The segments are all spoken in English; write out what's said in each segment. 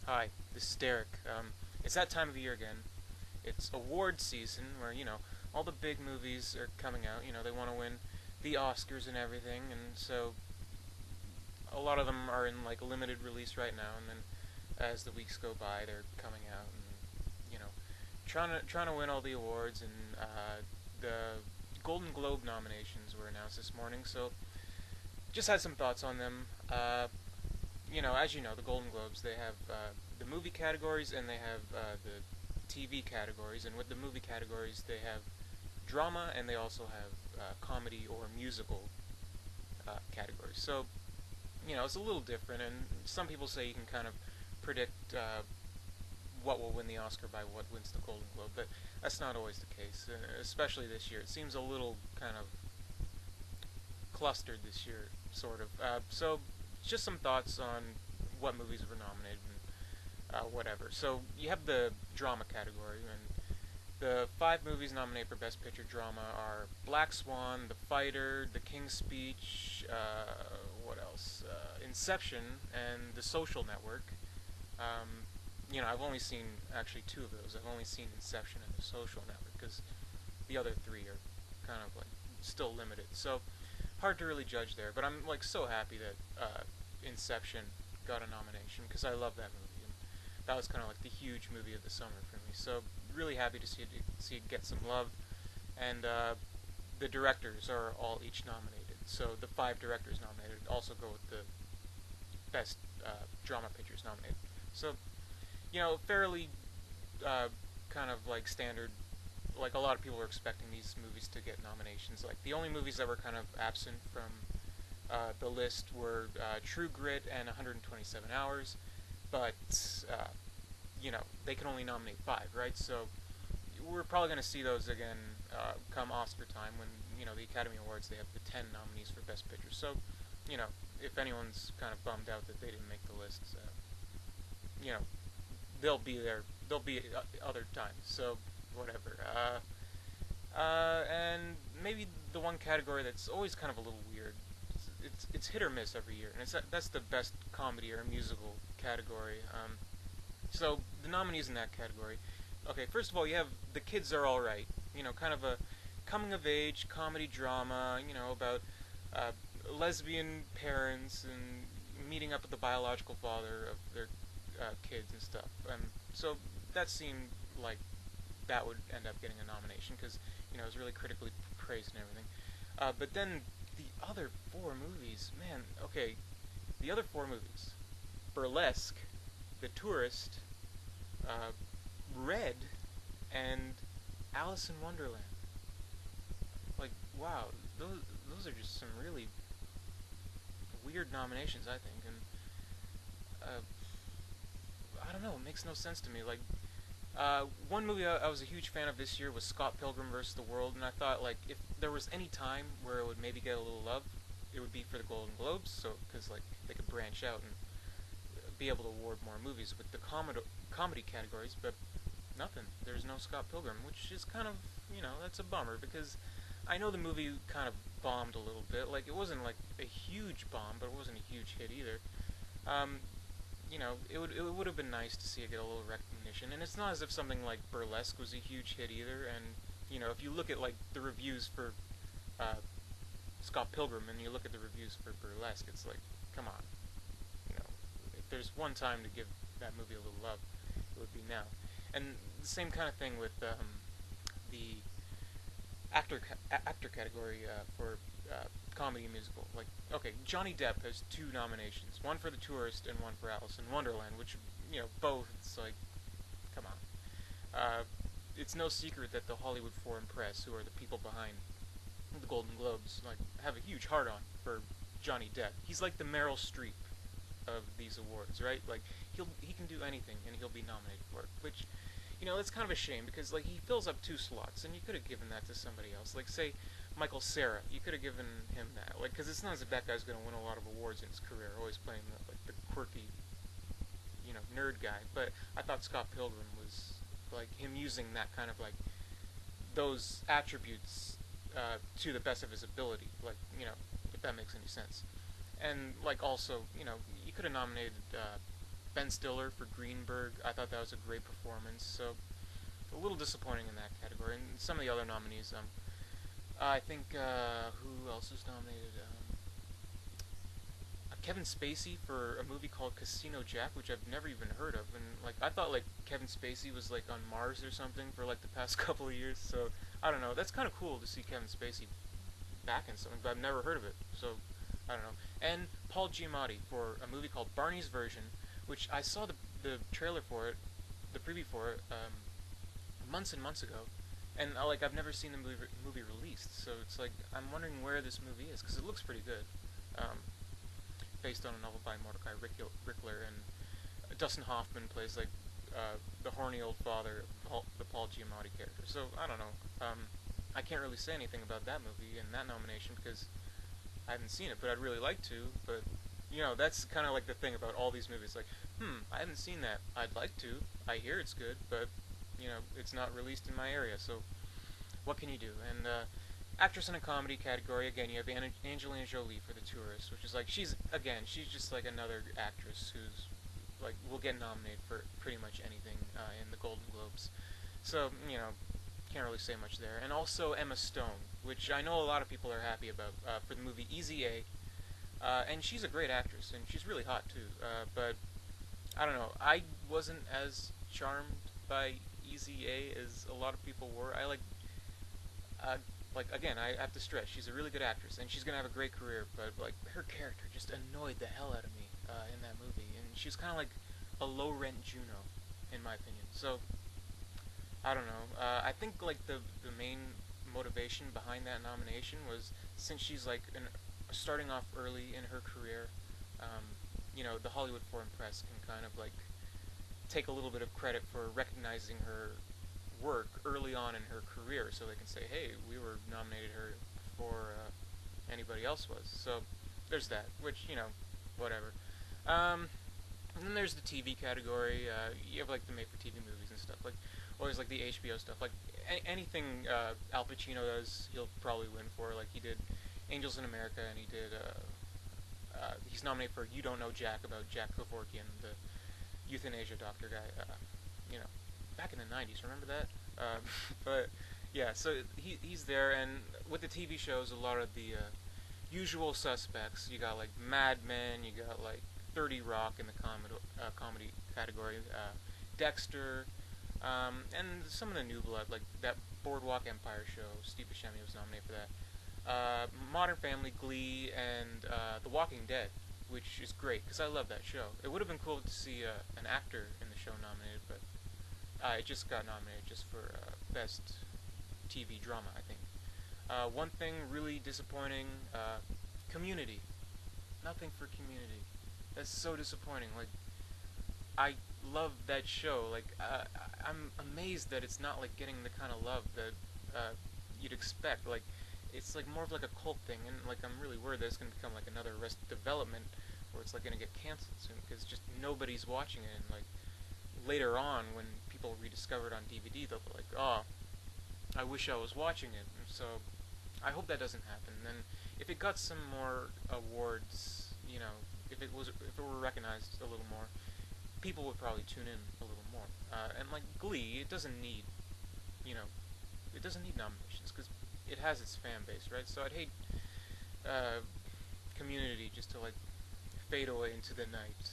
Hi, this is Derek. It's that time of the year again. It's award season where, all the big movies are coming out. They want to win the Oscars and everything, and so a lot of them are in like limited release right now, and then as the weeks go by, they're coming out and, trying to win all the awards, and the Golden Globe nominations were announced this morning, so just had some thoughts on them. As you know, the Golden Globes, they have the movie categories and they have the TV categories. And with the movie categories, they have drama and they also have comedy or musical categories. So, it's a little different. And some people say you can kind of predict what will win the Oscar by what wins the Golden Globe, but that's not always the case, especially this year. It seems a little kind of clustered this year, sort of. So, just some thoughts on what movies were nominated and whatever. So you have the drama category, and the five movies nominated for Best Picture Drama are Black Swan, The Fighter, The King's Speech, what else? Inception, and The Social Network. I've only seen actually two of those. I've only seen Inception and The Social Network because the other three are kind of like still limited. So hard to really judge there. But I'm like so happy that Inception got a nomination because I love that movie, and that was kind of like the huge movie of the summer for me. So really happy to see it get some love, and the directors are all each nominated. So the five directors nominated also go with the best drama pictures nominated. So fairly kind of like standard. Like a lot of people were expecting these movies to get nominations. Like the only movies that were kind of absent from the list were True Grit and 127 Hours, but they can only nominate five, right? So we're probably going to see those again come Oscar time when the Academy Awards, they have the 10 nominees for Best Picture. So you know if anyone's kind of bummed out that they didn't make the list, you know they'll be there. They'll be other times. So whatever. And maybe the one category that's always kind of a little weird. It's hit or miss every year, and that's the best comedy or musical category. So the nominees in that category. Okay, first of all, you have The Kids Are All Right. Kind of a coming of age comedy drama. About uh, lesbian parents and meeting up with the biological father of their kids and stuff. So that seemed like that would end up getting a nomination because it was really critically praised and everything. But then the other four movies, man, okay, the other four movies, Burlesque, The Tourist, uh, Red, and Alice in Wonderland. Like, wow, those are just some really weird nominations, I think, and I don't know, it makes no sense to me. Like, one movie I was a huge fan of this year was Scott Pilgrim vs. the World, and I thought like if there was any time where it would maybe get a little love, it would be for the Golden Globes, so because like they could branch out and be able to award more movies with the comedy categories, but nothing. There's no Scott Pilgrim, which is kind of that's a bummer because I know the movie kind of bombed a little bit. Like it wasn't like a huge bomb, but it wasn't a huge hit either. Um, it would have been nice to see it get a little recognition. And it's not as if something like Burlesque was a huge hit either. And if you look at like the reviews for uh, Scott Pilgrim and you look at the reviews for Burlesque, it's like, come on, if there's one time to give that movie a little love, it would be now. And the same kind of thing with the actor category for comedy musical. Like, okay, Johnny Depp has two nominations, one for The Tourist and one for Alice in Wonderland, which both. It's like, come on. It's no secret that the Hollywood Foreign Press, who are the people behind the Golden Globes, like have a huge heart on for Johnny Depp. He's like the Meryl Streep of these awards, right? Like he can do anything and he'll be nominated for it, which it's kind of a shame because like he fills up two slots, and you could have given that to somebody else. Like say Michael Cera, you could have given him that. Like because it's not as if that guy's going to win a lot of awards in his career, always playing the quirky, nerd guy. But I thought Scott Pilgrim was like him using that kind of like those attributes to the best of his ability. Like if that makes any sense. And like also, you could have nominated Ben Stiller for Greenberg, I thought that was a great performance. So a little disappointing in that category. And some of the other nominees, I think who else was nominated? Kevin Spacey for a movie called Casino Jack, which I've never even heard of, and like I thought like Kevin Spacey was like on Mars or something for like the past couple of years. So I don't know. That's kind of cool to see Kevin Spacey back in something, but I've never heard of it. So I don't know. And Paul Giamatti for a movie called Barney's Version, which I saw the trailer for it, the preview for it, months and months ago, and like I've never seen the movie released. So it's like I'm wondering where this movie is because it looks pretty good. Um, Based on a novel by Mordecai Rickler, and Dustin Hoffman plays like the horny old father of the Paul Giamatti character. So I don't know. I can't really say anything about that movie and that nomination because I haven't seen it, but I'd really like to. But that's kind of like the thing about all these movies. Like, I haven't seen that. I'd like to. I hear it's good, but it's not released in my area. So what can you do? And actress in a comedy category, again, you have Angelina Jolie for The Tourist, which is like she's just like another actress who's like will get nominated for pretty much anything in the Golden Globes. So can't really say much there. And also Emma Stone, which I know a lot of people are happy about for the movie Easy A, and she's a great actress and she's really hot too. But I don't know, I wasn't as charmed by Easy A as a lot of people were. Uh, again, I have to stress, she's a really good actress, and she's gonna have a great career. But like her character just annoyed the hell out of me in that movie, and she was kind of like a low rent Juno, in my opinion. So I don't know. I think like the main motivation behind that nomination was since she's like starting off early in her career. The Hollywood Foreign Press can kind of like take a little bit of credit for recognizing her work early on in her career, so they can say, "Hey, we were nominated her before anybody else was." So there's that, which whatever. And then there's the TV category. You have like the made-for-TV movies and stuff, like always like the HBO stuff, like anything Al Pacino does, he'll probably win for. Like he did Angels in America, and he did. He's nominated for You Don't Know Jack about Jack Kevorkian, the euthanasia doctor guy. You know, back in the '90s. Remember that? But yeah, so he's there, and with the TV shows, a lot of the usual suspects. You got like Mad Men, you got like 30 Rock in the comedy category, Dexter, and some of the new blood, like that Boardwalk Empire show. Steve Buscemi was nominated for that. Modern Family, Glee, and The Walking Dead, which is great because I love that show. It would have been cool to see an actor in the show nominated, but it just got nominated just for best TV drama, I think. One thing really disappointing: Community. Nothing for Community. That's so disappointing. Like, I love that show. Like, I'm amazed that it's not like getting the kind of love that you'd expect. Like, it's like more of like a cult thing, and like I'm really worried that it's gonna become like another Arrested Development, where it's like gonna get canceled soon because just nobody's watching it. And like later on, when people rediscover it on DVD, they'll be like, "Oh, I wish I was watching it." And so I hope that doesn't happen. And if it got some more awards, if it were recognized a little more, people would probably tune in a little more. And like Glee, you know, it doesn't need nominations because it has its fan base, right? So I'd hate Community just to like fade away into the night.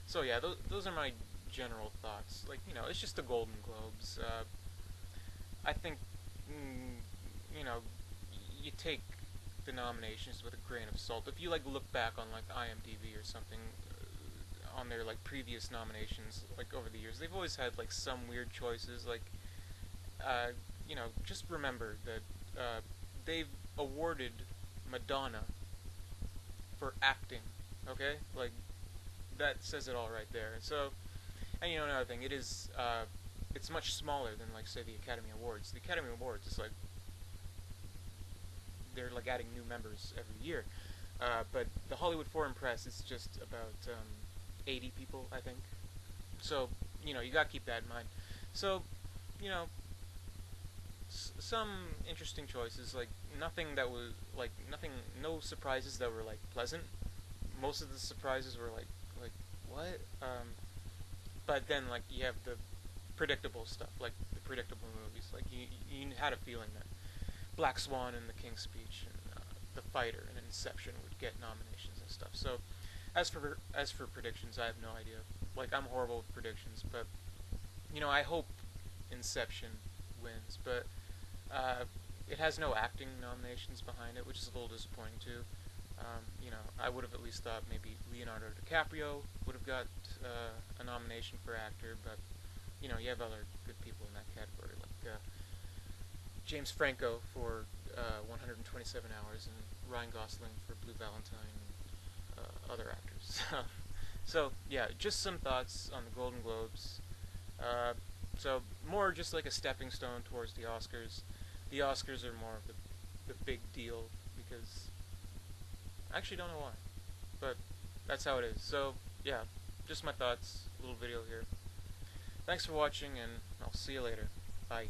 So yeah, those are my general thoughts. Like it's just the Golden Globes. I think you know you take the nominations with a grain of salt. If you like look back on like IMDb or something on their like previous nominations, like over the years, they've always had like some weird choices. Like just remember that they've awarded Madonna for acting. Okay, like that says it all right there. So, and another thing, it's much smaller than like say the Academy Awards. The Academy Awards is like they're like adding new members every year, but the Hollywood Foreign Press is just about 80 people, I think. So you gotta keep that in mind. So you know some interesting choices, like no surprises that were like pleasant. Most of the surprises were like But then like you have the predictable stuff, like the predictable movies. Like you had a feeling that Black Swan and The King's Speech and The Fighter and Inception would get nominations and stuff. So as for predictions, I have no idea. Like I'm horrible with predictions, but I hope Inception wins, but uh, it has no acting nominations behind it, which is a little disappointing too. I would have at least thought maybe Leonardo DiCaprio would have got a nomination for actor, but you have other good people in that category, like James Franco for 127 Hours and Ryan Gosling for Blue Valentine and other actors. So yeah, just some thoughts on the Golden Globes. Uh, so more just like a stepping stone towards the Oscars. The Oscars are more of the big deal because I actually don't know why, but that's how it is. So yeah, just my thoughts. A little video here. Thanks for watching, and I'll see you later. Bye.